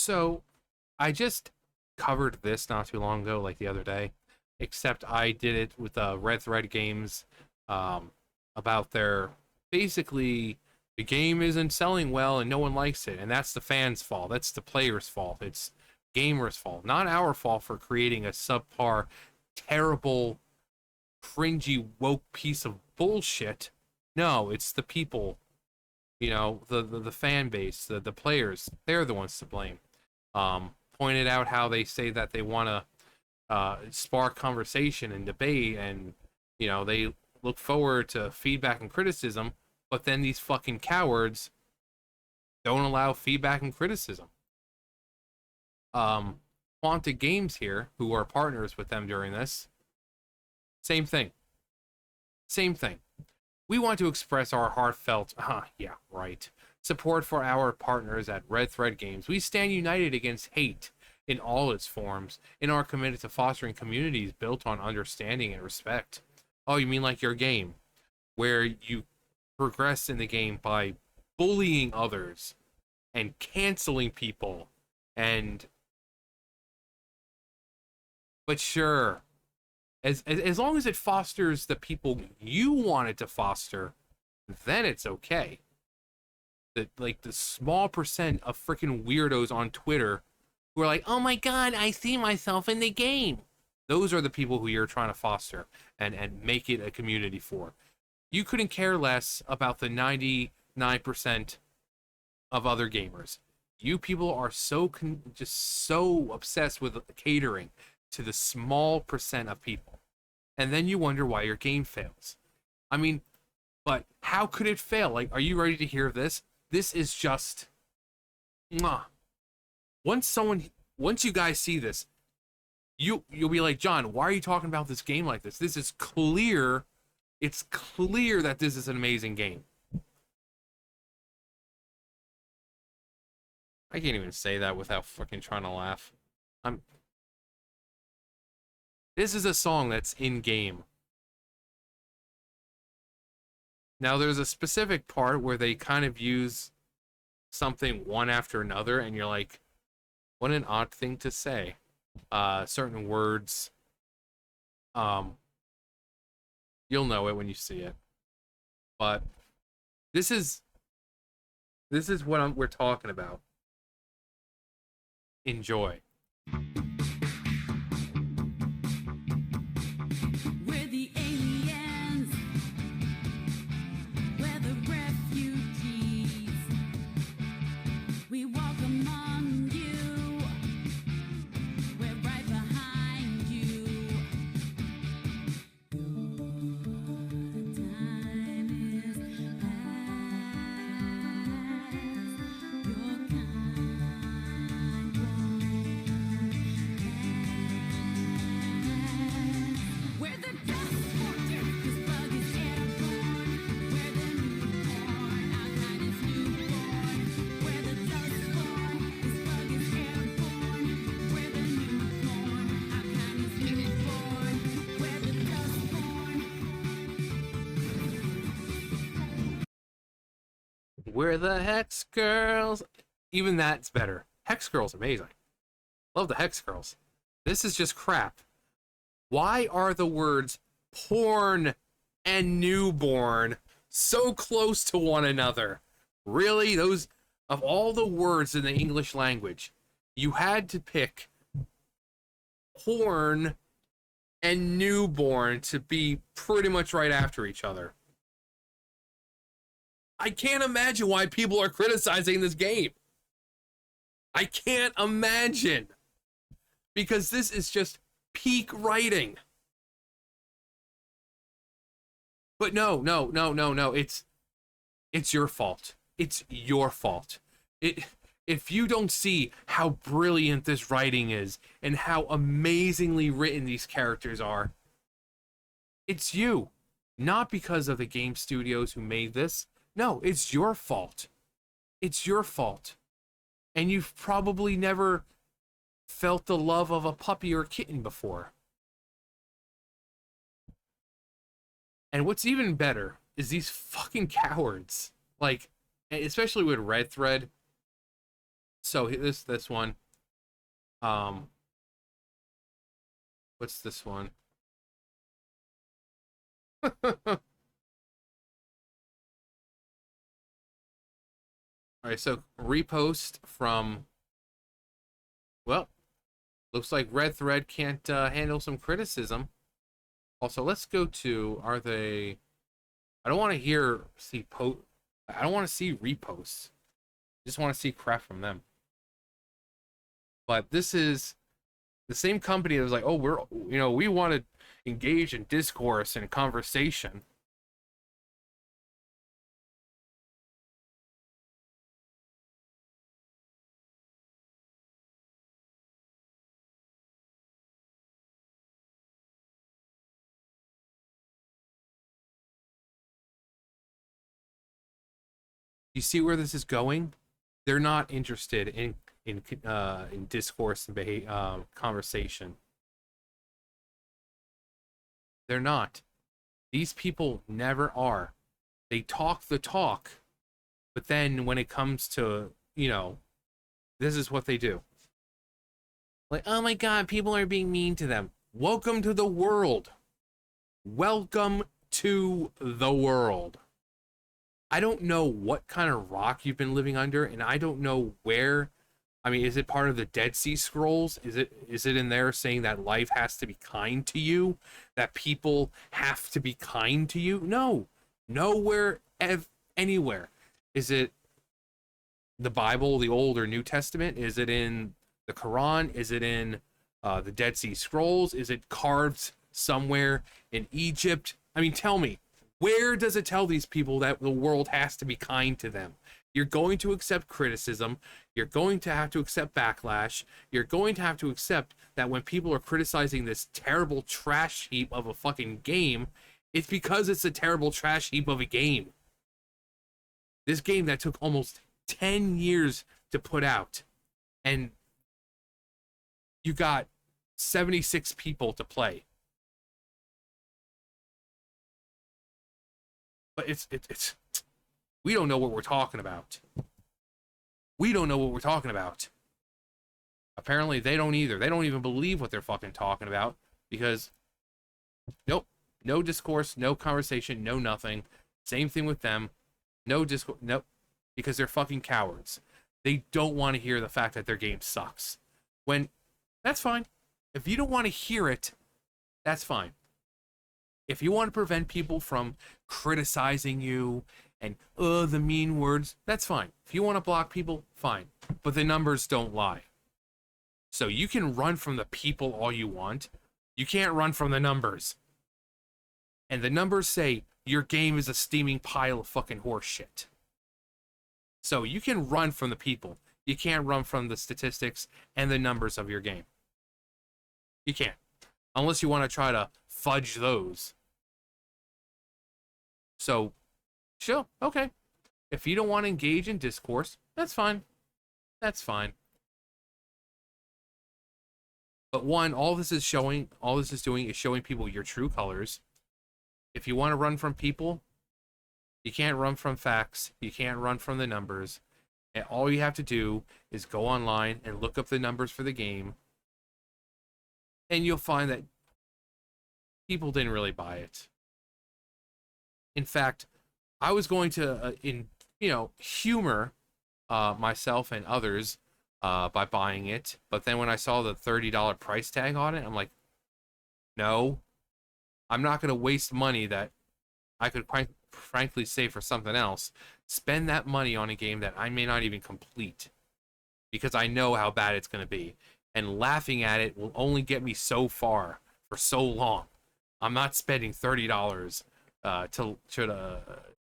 So I just covered this not too long ago, like the other day, except I did it with Red Thread Games, um, about their basically the game isn't selling well and no one likes it, and that's the fans' fault. That's the players' fault. It's gamers' fault, not our fault for creating a subpar, terrible, cringy, woke piece of bullshit. No, it's the people, the fan base, the players. They're the ones to blame. Pointed out how they say that they want to spark conversation and debate, and they look forward to feedback and criticism, but then these fucking cowards don't allow feedback and criticism. Quantic Games here, who are partners with them during this, same thing. Same thing. We want to express our heartfelt, yeah, right, support for our partners at Red Thread Games. We stand united against hate in all its forms and are committed to fostering communities built on understanding and respect. Oh, you mean like your game, where you progress in the game by bullying others and canceling people and but sure, as long as it fosters the people you want it to foster, then it's okay. The small percent of freaking weirdos on Twitter who are like, "Oh my god, I see myself in the game." Those are the people who you're trying to foster and make it a community for. You couldn't care less about the 99% of other gamers. You people are just so obsessed with catering to the small percent of people. And then you wonder why your game fails. I mean, but how could it fail? Like, are you ready to hear this? This is just mwah. Once you guys see this, you'll be like, "John, why are you talking about this game like this? This is clear. It's clear that this is an amazing game." I can't even say that without fucking trying to laugh. I'm This is a song that's in game. Now there's a specific part where they kind of use something one after another, and you're like, what an odd thing to say. Certain words, um, you'll know it when you see it. But this is what we're talking about. Enjoy. We're the aliens. We're the refugees. We walk among you. We're right behind you. Your time is past. Your kind won't. We're the Dustborn, this bug is airborne. We're the newborn, our kind is newborn. We're the Dustborn, this bug is airborne. We're the newborn, our kind is newborn. We're the Dustborn. We're the Hex Girls. Even that's better. Hex Girls, amazing. Love the Hex Girls. This is just crap. Why are the words porn and newborn so close to one another? Really? Those, of all the words in the English language, you had to pick porn and newborn to be pretty much right after each other. I can't imagine why people are criticizing this game. I can't imagine. Because this is just peak writing. But no. It's your fault. It's your fault. If you don't see how brilliant this writing is and how amazingly written these characters are, it's you. Not because of the game studios who made this. No, it's your fault. It's your fault. And you've probably never felt the love of a puppy or kitten before. And what's even better is these fucking cowards. Like, especially with Red Thread. So this one. Um, what's this one? All right, so repost from, well, looks like Red Thread can't handle some criticism. Also, let's go to, are they, I don't want to I don't want to see reposts. I just want to see crap from them. But this is the same company that was like, oh, we want to engage in discourse and conversation. You see where this is going? They're not interested in discourse and conversation. They're not. These people never are. They talk the talk, but then when it comes to, this is what they do. Like, oh my god, people are being mean to them. Welcome to the world. Welcome to the world. I don't know what kind of rock you've been living under, and I don't know where. I mean, is it part of the Dead Sea Scrolls? Is it in there saying that life has to be kind to you? That people have to be kind to you? No. Nowhere anywhere. Is it the Bible, the Old or New Testament? Is it in the Quran? Is it in the Dead Sea Scrolls? Is it carved somewhere in Egypt? I mean, tell me, where does it tell these people that the world has to be kind to them? You're going to accept criticism. You're going to have to accept backlash. You're going to have to accept that when people are criticizing this terrible trash heap of a fucking game, it's because it's a terrible trash heap of a game. This game that took almost 10 years to put out, and you got 76 people to play. But it's we don't know what we're talking about. We don't know what we're talking about. Apparently they don't either. They don't even believe what they're fucking talking about because nope, no discourse, no conversation, no nothing. Same thing with them. No discourse, nope, because they're fucking cowards. They don't want to hear the fact that their game sucks. When that's fine. If you don't want to hear it, that's fine. If you want to prevent people from criticizing you and the mean words, that's fine. If you want to block people, fine. But the numbers don't lie. So you can run from the people all you want. You can't run from the numbers. And the numbers say your game is a steaming pile of fucking horse shit. So you can run from the people. You can't run from the statistics and the numbers of your game. You can't. Unless you want to try to fudge those. So, sure, okay. If you don't want to engage in discourse, that's fine. That's fine. But one, all this is doing is showing people your true colors. If you want to run from people, you can't run from facts. You can't run from the numbers. And all you have to do is go online and look up the numbers for the game. And you'll find that people didn't really buy it. In fact, I was going to, humor myself and others by buying it. But then when I saw the $30 price tag on it, I'm like, no, I'm not going to waste money that I could frankly save for something else. Spend that money on a game that I may not even complete because I know how bad it's going to be. And laughing at it will only get me so far for so long. I'm not spending $30 to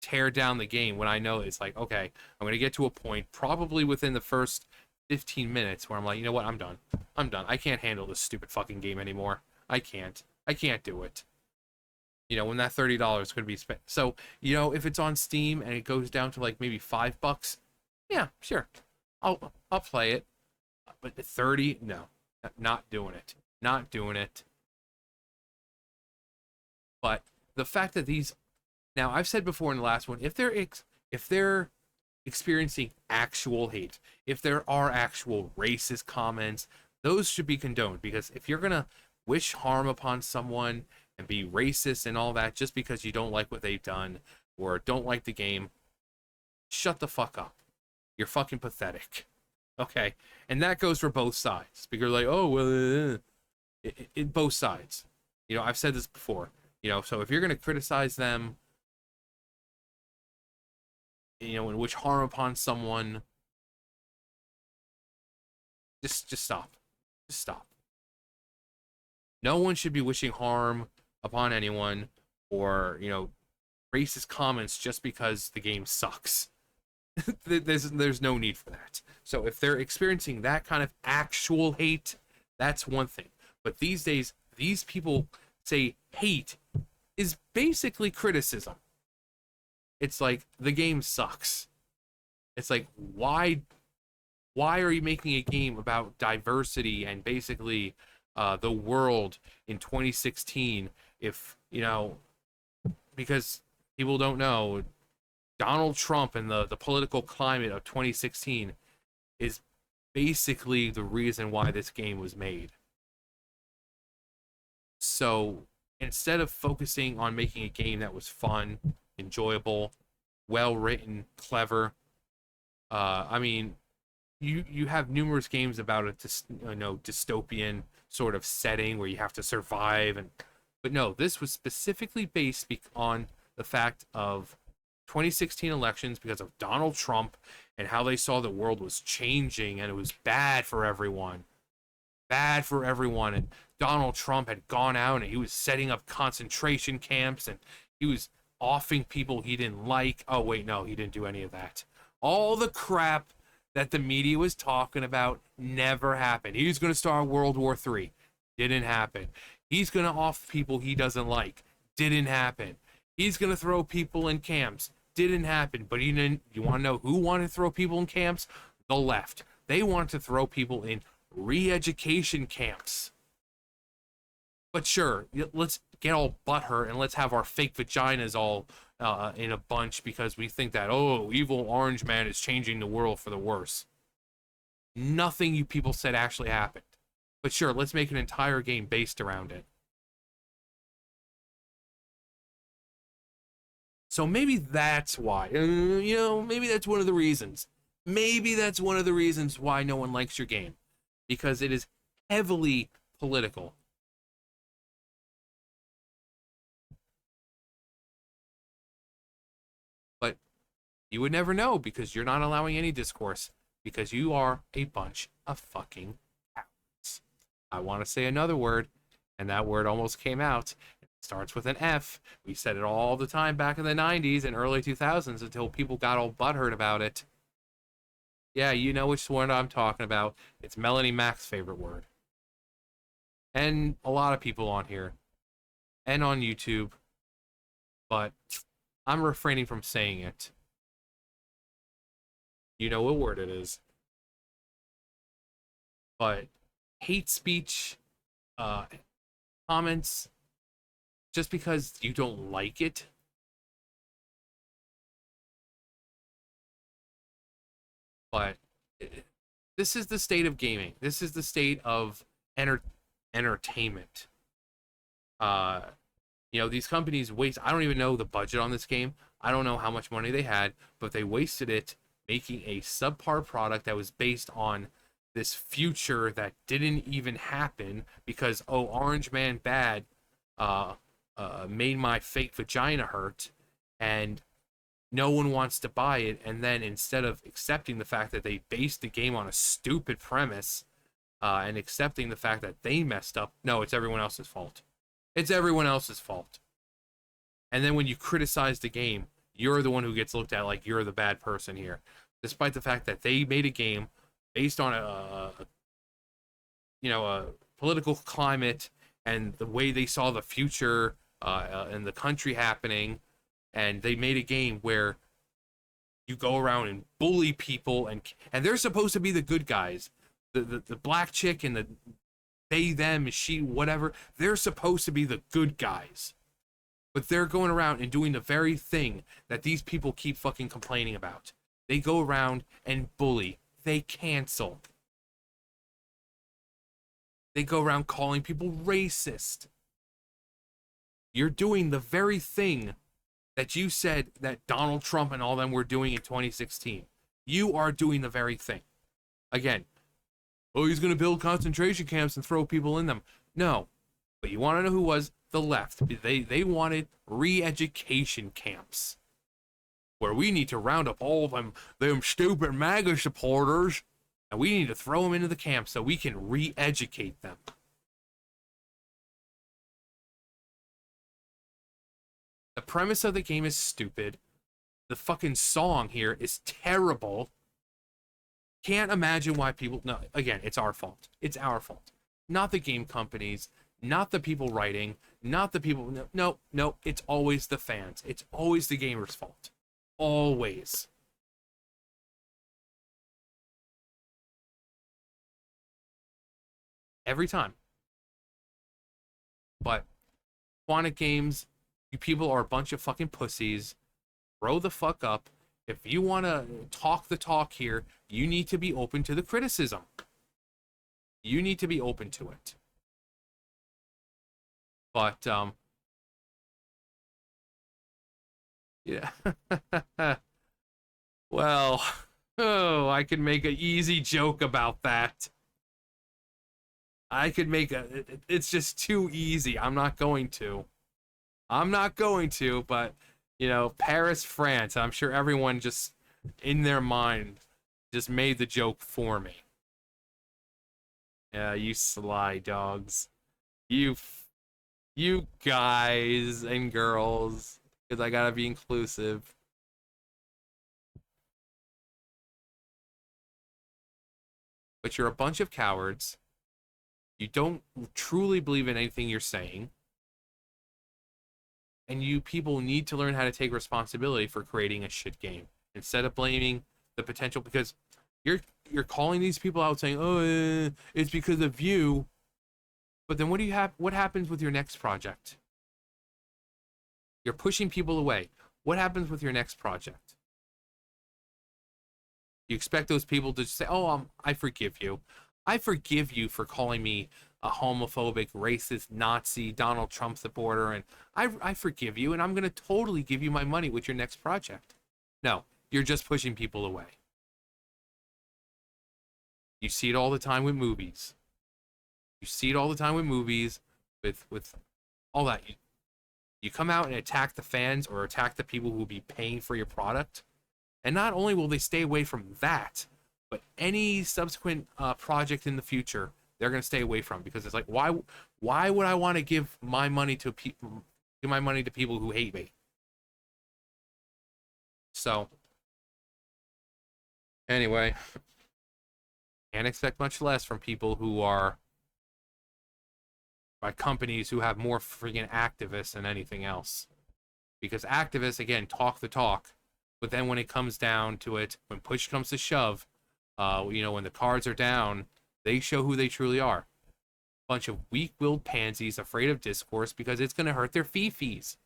tear down the game when I know it's like, okay, I'm going to get to a point probably within the first 15 minutes where I'm like, you know what, I'm done. I'm done. I can't handle this stupid fucking game anymore. I can't do it. When that $30 could be spent. So, if it's on Steam and it goes down to like maybe $5, yeah, sure. I'll play it. But 30, no. Not doing it. Not doing it. But the fact that these, now I've said before in the last one, if they're experiencing actual hate, if there are actual racist comments, those should be condoned. Because if you're gonna wish harm upon someone and be racist and all that just because you don't like what they've done or don't like the game, shut the fuck up. You're fucking pathetic. Okay? And that goes for both sides. Because like, oh, well, both sides. You know, I've said this before. You know, so if you're going to criticize them, you know, and wish harm upon someone, just stop. Just stop. No one should be wishing harm upon anyone or, you know, racist comments just because the game sucks. There's no need for that. So if they're experiencing that kind of actual hate, that's one thing. But these days, these people say hate is basically criticism. It's like the game sucks. It's like why are you making a game about diversity and basically the world in 2016 if, you know, because people don't know, Donald Trump and the political climate of 2016 is basically the reason why this game was made. So instead of focusing on making a game that was fun, enjoyable, well written, clever, I mean, you have numerous games about a dystopian sort of setting where you have to survive, and but no, this was specifically based on the fact of 2016 elections because of Donald Trump and how they saw the world was changing and it was bad for everyone. Bad for everyone. And Donald Trump had gone out and he was setting up concentration camps and he was offing people he didn't like. Oh, wait, no, he didn't do any of that. All the crap that the media was talking about never happened. He was going to start World War III. Didn't happen. He's going to off people he doesn't like. Didn't happen. He's going to throw people in camps. Didn't happen. But you want to know who wanted to throw people in camps? The left. They wanted to throw people in re-education camps. But sure, let's get all butthurt and let's have our fake vaginas all in a bunch because we think that, oh, evil orange man is changing the world for the worse. Nothing you people said actually happened. But sure, let's make an entire game based around it. So maybe that's why, you know, maybe that's one of the reasons. Maybe that's one of the reasons why no one likes your game. Because it is heavily political. But you would never know because you're not allowing any discourse. Because you are a bunch of fucking cowards. I want to say another word, and that word almost came out. Starts with an F. We said it all the time back in the 90s and early 2000s until people got all butthurt about it. Yeah, you know which one I'm talking about. It's Melanie Mac's favorite word. And a lot of people on here. And on YouTube. But I'm refraining from saying it. You know what word it is. But hate speech, comments, just because you don't like it, but this is the state of gaming. This is the state of entertainment. Uh, you know, these companies waste. I don't even know the budget on this game. I don't know how much money they had, but they wasted it making a subpar product that was based on this future that didn't even happen because, oh, Orange Man bad made my fake vagina hurt, and no one wants to buy it. And then instead of accepting the fact that they based the game on a stupid premise and accepting the fact that they messed up, no, it's everyone else's fault. It's everyone else's fault. And then when you criticize the game, you're the one who gets looked at like you're the bad person here, despite the fact that they made a game based on a political climate and the way they saw the future and the country happening, and they made a game where you go around and bully people, and they're supposed to be the good guys. The black chick and the they, them, she, whatever, they're supposed to be the good guys. But they're going around and doing the very thing that these people keep fucking complaining about. They go around and bully. They cancel. They go around calling people racist. You're doing the very thing that you said that Donald Trump and all them were doing in 2016. You are doing the very thing. Again, oh, he's going to build concentration camps and throw people in them. No. But you want to know who was? The left. They wanted re-education camps. Where we need to round up all of them stupid MAGA supporters, and we need to throw them into the camp so we can re-educate them. The premise of the game is stupid. The fucking song here is terrible. Can't imagine why people... No, again, it's our fault. It's our fault. Not the game companies, not the people writing, not the people... No, it's always the fans. It's always the gamers' fault. Always. Every time. But Quantic Games, you people are a bunch of fucking pussies. Grow the fuck up. If you want to talk the talk here, you need to be open to the criticism. You need to be open to it. But, yeah. Well, oh, I could make an easy joke about that. I could make it's just too easy. I'm not going to. But, you know, Paris, France, I'm sure everyone just, in their mind, just made the joke for me. Yeah, you sly dogs. You guys and girls, because I gotta be inclusive. But you're a bunch of cowards. You don't truly believe in anything you're saying. And you people need to learn how to take responsibility for creating a shit game instead of blaming the potential, because you're calling these people out saying, "Oh, it's because of you." But then what happens with your next project? You're pushing people away. What happens with your next project? You expect those people to say, "Oh, I forgive you. I forgive you for calling me a homophobic, racist, Nazi, Donald Trump supporter, and I forgive you, and I'm going to totally give you my money with your next project." No, you're just pushing people away. You see it all the time with movies. You see it all the time with movies, with all that. You come out and attack the fans or attack the people who will be paying for your product, and not only will they stay away from that, but any subsequent project in the future, they're going to stay away from, because it's like, why would I want to give my money to people who hate me? So anyway, can't expect much less from people who are by companies who have more freaking activists than anything else. Because activists, again, talk the talk, but then when it comes down to it, when push comes to shove, when the cards are down, they show who they truly are. Bunch of weak-willed pansies afraid of discourse because it's going to hurt their fees.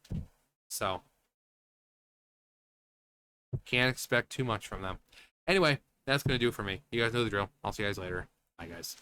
So, can't expect too much from them. Anyway, that's going to do it for me. You guys know the drill. I'll see you guys later. Bye, guys.